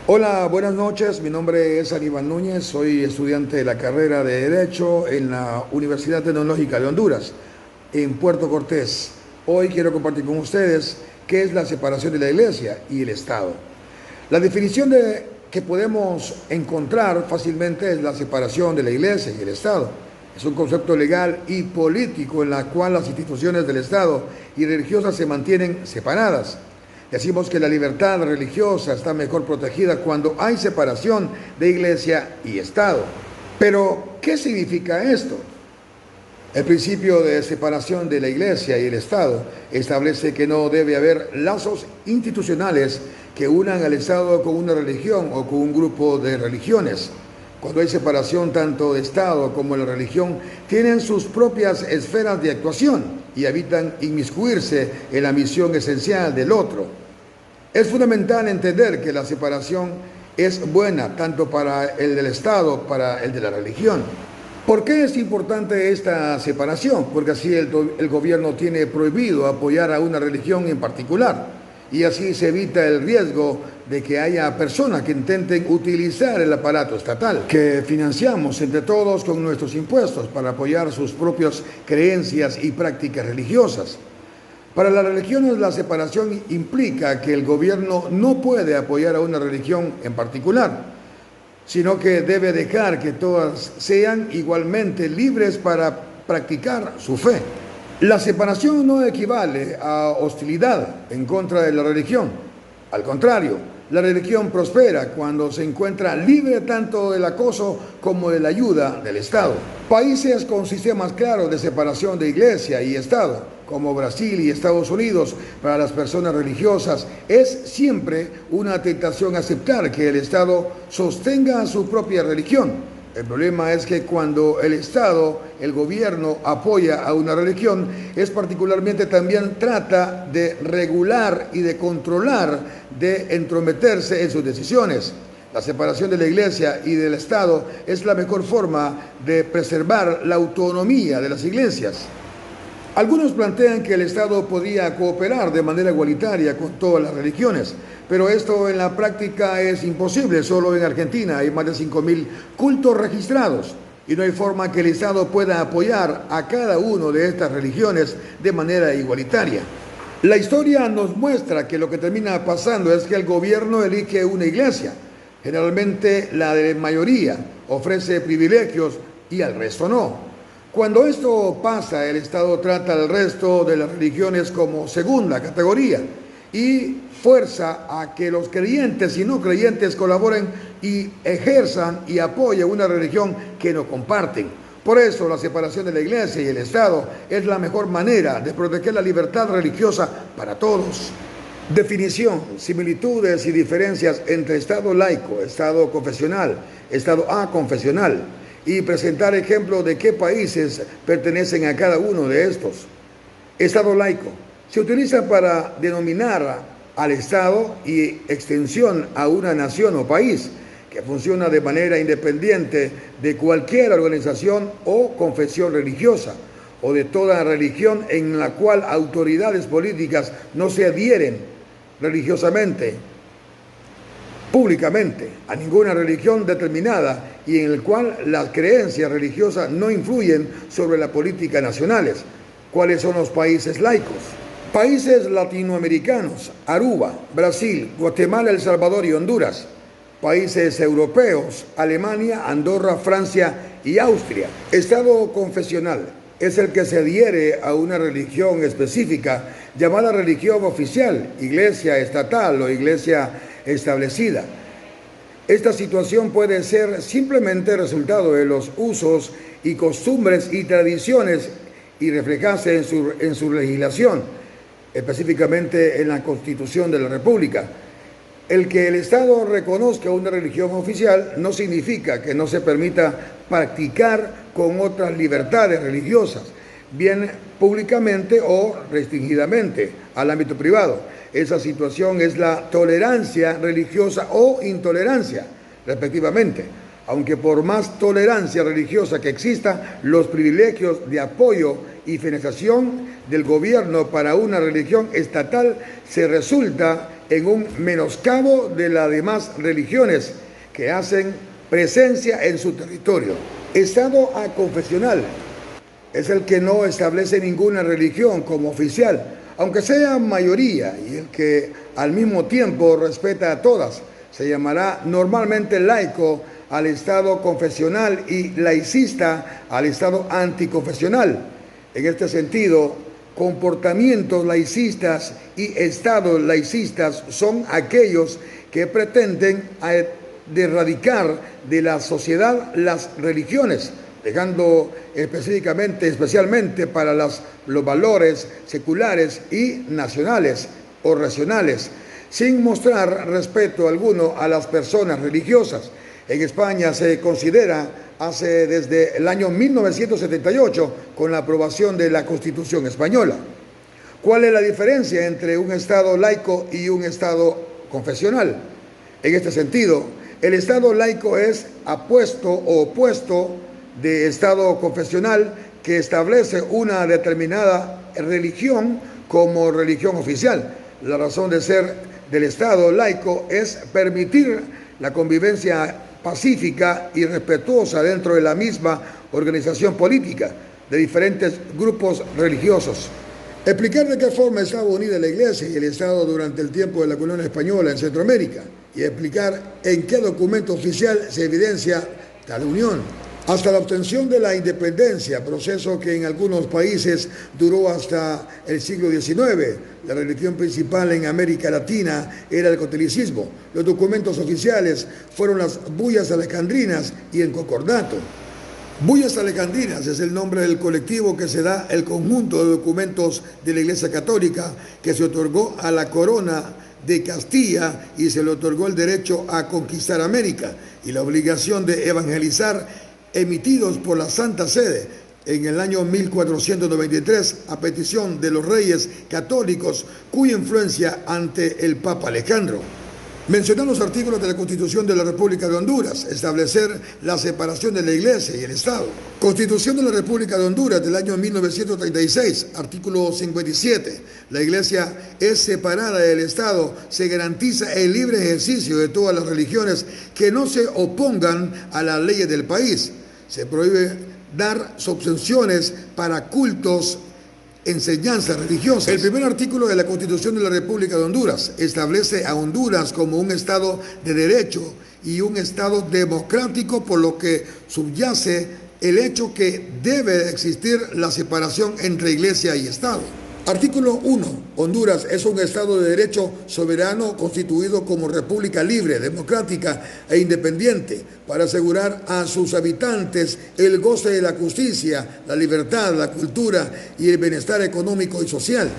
Hola, buenas noches. Mi nombre es Aníbal Núñez. Soy estudiante de la carrera de Derecho en la Universidad Tecnológica de Honduras, en Puerto Cortés. Hoy quiero compartir con ustedes qué es la separación de la Iglesia y el Estado. La definición que podemos encontrar fácilmente es la separación de la Iglesia y el Estado. Es un concepto legal y político en la cual las instituciones del Estado y religiosas se mantienen separadas. Decimos que la libertad religiosa está mejor protegida cuando hay separación de Iglesia y Estado. Pero, ¿qué significa esto? El principio de separación de la Iglesia y el Estado establece que no debe haber lazos institucionales que unan al Estado con una religión o con un grupo de religiones. Cuando hay separación tanto de Estado como de la religión, tienen sus propias esferas de actuación y evitan inmiscuirse en la misión esencial del otro. Es fundamental entender que la separación es buena tanto para el del Estado, para el de la religión. ¿Por qué es importante esta separación? Porque así el gobierno tiene prohibido apoyar a una religión en particular y así se evita el riesgo de que haya personas que intenten utilizar el aparato estatal que financiamos entre todos con nuestros impuestos para apoyar sus propias creencias y prácticas religiosas. Para las religiones, la separación implica que el gobierno no puede apoyar a una religión en particular, sino que debe dejar que todas sean igualmente libres para practicar su fe. La separación no equivale a hostilidad en contra de la religión. Al contrario, la religión prospera cuando se encuentra libre tanto del acoso como de la ayuda del Estado. Países con sistemas claros de separación de Iglesia y Estado, como Brasil y Estados Unidos, para las personas religiosas, es siempre una tentación aceptar que el Estado sostenga su propia religión. El problema es que cuando el Estado, el gobierno, apoya a una religión, es particularmente también trata de regular y de controlar, de entrometerse en sus decisiones. La separación de la Iglesia y del Estado es la mejor forma de preservar la autonomía de las iglesias. Algunos plantean que el Estado podía cooperar de manera igualitaria con todas las religiones, pero esto en la práctica es imposible. Solo en Argentina hay más de 5.000 cultos registrados y no hay forma que el Estado pueda apoyar a cada una de estas religiones de manera igualitaria. La historia nos muestra que lo que termina pasando es que el gobierno elige una iglesia, generalmente la de mayoría, ofrece privilegios y al resto no. Cuando esto pasa, el Estado trata al resto de las religiones como segunda categoría y fuerza a que los creyentes y no creyentes colaboren y ejerzan y apoyen una religión que no comparten. Por eso la separación de la Iglesia y el Estado es la mejor manera de proteger la libertad religiosa para todos. Definición, similitudes y diferencias entre Estado laico, Estado confesional, Estado aconfesional, y presentar ejemplos de qué países pertenecen a cada uno de estos. Estado laico se utiliza para denominar al Estado y extensión a una nación o país que funciona de manera independiente de cualquier organización o confesión religiosa o de toda religión en la cual autoridades políticas no se adhieren religiosamente públicamente a ninguna religión determinada y en el cual las creencias religiosas no influyen sobre las políticas nacionales. ¿Cuáles son los países laicos? Países latinoamericanos: Aruba, Brasil, Guatemala, El Salvador y Honduras. Países europeos: Alemania, Andorra, Francia y Austria. Estado confesional es el que se adhiere a una religión específica llamada religión oficial, iglesia estatal o iglesia establecida. Esta situación puede ser simplemente resultado de los usos y costumbres y tradiciones y reflejarse en su legislación, específicamente en la Constitución de la República. El que el Estado reconozca una religión oficial no significa que no se permita practicar con otras libertades religiosas, bien públicamente o restringidamente al ámbito privado. Esa situación es la tolerancia religiosa o intolerancia, respectivamente. Aunque por más tolerancia religiosa que exista, los privilegios de apoyo y financiación del gobierno para una religión estatal se resulta en un menoscabo de las demás religiones que hacen presencia en su territorio. Estado aconfesional es el que no establece ninguna religión como oficial, aunque sea mayoría, y el que al mismo tiempo respeta a todas. Se llamará normalmente laico al Estado confesional y laicista al Estado anticonfesional. En este sentido, comportamientos laicistas y estados laicistas son aquellos que pretenden erradicar de la sociedad las religiones, dejando especialmente para los valores seculares y nacionales o racionales, sin mostrar respeto alguno a las personas religiosas. En España se considera desde el año 1978 con la aprobación de la Constitución española. ¿Cuál es la diferencia entre un Estado laico y un Estado confesional? En este sentido, el Estado laico es opuesto de Estado confesional que establece una determinada religión como religión oficial. La razón de ser del Estado laico es permitir la convivencia pacífica y respetuosa dentro de la misma organización política de diferentes grupos religiosos. Explicar de qué forma estaba unida la Iglesia y el Estado durante el tiempo de la colonia española en Centroamérica y explicar en qué documento oficial se evidencia tal unión. Hasta la obtención de la independencia, proceso que en algunos países duró hasta el siglo XIX. La religión principal en América Latina era el catolicismo. Los documentos oficiales fueron las bullas alejandrinas y el concordato. Bullas alejandrinas es el nombre del colectivo que se da el conjunto de documentos de la Iglesia Católica que se otorgó a la corona de Castilla y se le otorgó el derecho a conquistar América y la obligación de evangelizar, emitidos por la Santa Sede en el año 1493 a petición de los reyes católicos cuya influencia ante el Papa Alejandro. Mencionar los artículos de la Constitución de la República de Honduras, establecer la separación de la Iglesia y el Estado. Constitución de la República de Honduras del año 1936, artículo 57. La Iglesia es separada del Estado, se garantiza el libre ejercicio de todas las religiones que no se opongan a las leyes del país. Se prohíbe dar subvenciones para cultos, enseñanzas religiosas. El primer artículo de la Constitución de la República de Honduras establece a Honduras como un Estado de derecho y un Estado democrático, por lo que subyace el hecho que debe existir la separación entre Iglesia y Estado. Artículo 1. Honduras es un Estado de derecho soberano constituido como república libre, democrática e independiente para asegurar a sus habitantes el goce de la justicia, la libertad, la cultura y el bienestar económico y social.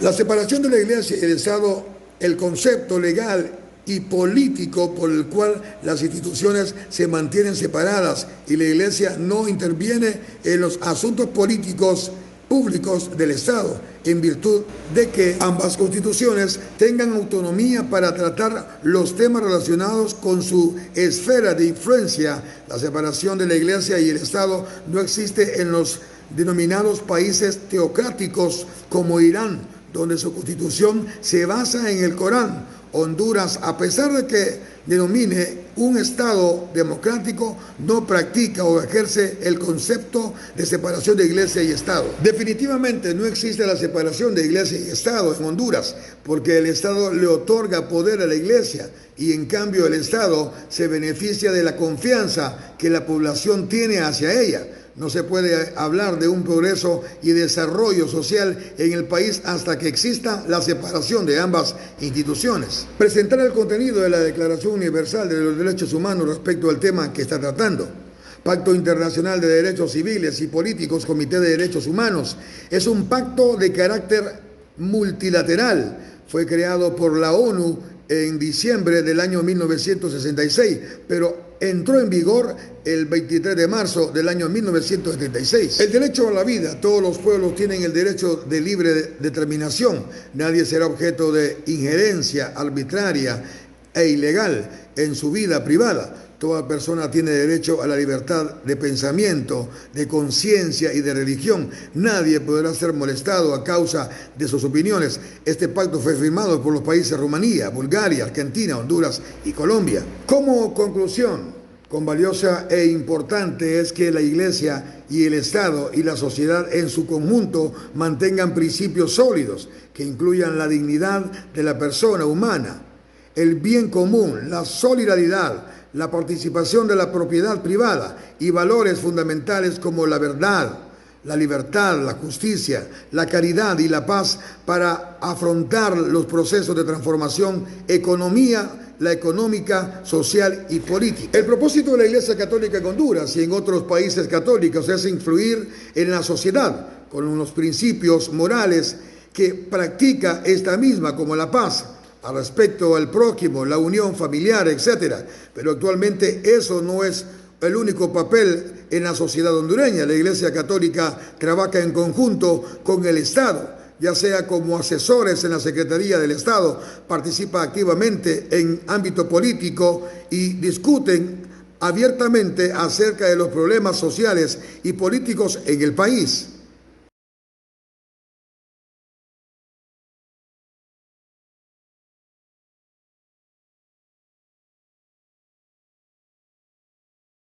La separación de la Iglesia y el Estado, el concepto legal y político por el cual las instituciones se mantienen separadas y la Iglesia no interviene en los asuntos políticos públicos del Estado, en virtud de que ambas constituciones tengan autonomía para tratar los temas relacionados con su esfera de influencia. La separación de la Iglesia y el Estado no existe en los denominados países teocráticos como Irán, donde su constitución se basa en el Corán. Honduras, a pesar de que denomine un Estado democrático, no practica o ejerce el concepto de separación de Iglesia y Estado. Definitivamente no existe la separación de Iglesia y Estado en Honduras, porque el Estado le otorga poder a la Iglesia y en cambio el Estado se beneficia de la confianza que la población tiene hacia ella. No se puede hablar de un progreso y desarrollo social en el país hasta que exista la separación de ambas instituciones. Presentar el contenido de la Declaración Universal de los Derechos Humanos respecto al tema que está tratando. Pacto Internacional de Derechos Civiles y Políticos, Comité de Derechos Humanos. Es un pacto de carácter multilateral. Fue creado por la ONU en diciembre del año 1966, pero entró en vigor el 23 de marzo del año 1976. El derecho a la vida. Todos los pueblos tienen el derecho de libre determinación. Nadie será objeto de injerencia arbitraria e ilegal en su vida privada. Toda persona tiene derecho a la libertad de pensamiento, de conciencia y de religión. Nadie podrá ser molestado a causa de sus opiniones. Este pacto fue firmado por los países Rumanía, Bulgaria, Argentina, Honduras y Colombia. Como conclusión, con valiosa e importante es que la Iglesia y el Estado y la sociedad en su conjunto mantengan principios sólidos que incluyan la dignidad de la persona humana, el bien común, la solidaridad, la participación de la propiedad privada y valores fundamentales como la verdad, la libertad, la justicia, la caridad y la paz para afrontar los procesos de transformación la económica, social y política. El propósito de la Iglesia Católica en Honduras y en otros países católicos es influir en la sociedad con los principios morales que practica esta misma, como la paz, al respecto al prójimo, la unión familiar, etc. Pero actualmente eso no es el único papel en la sociedad hondureña. La Iglesia Católica trabaja en conjunto con el Estado, ya sea como asesores en la Secretaría del Estado, participa activamente en ámbito político y discuten abiertamente acerca de los problemas sociales y políticos en el país.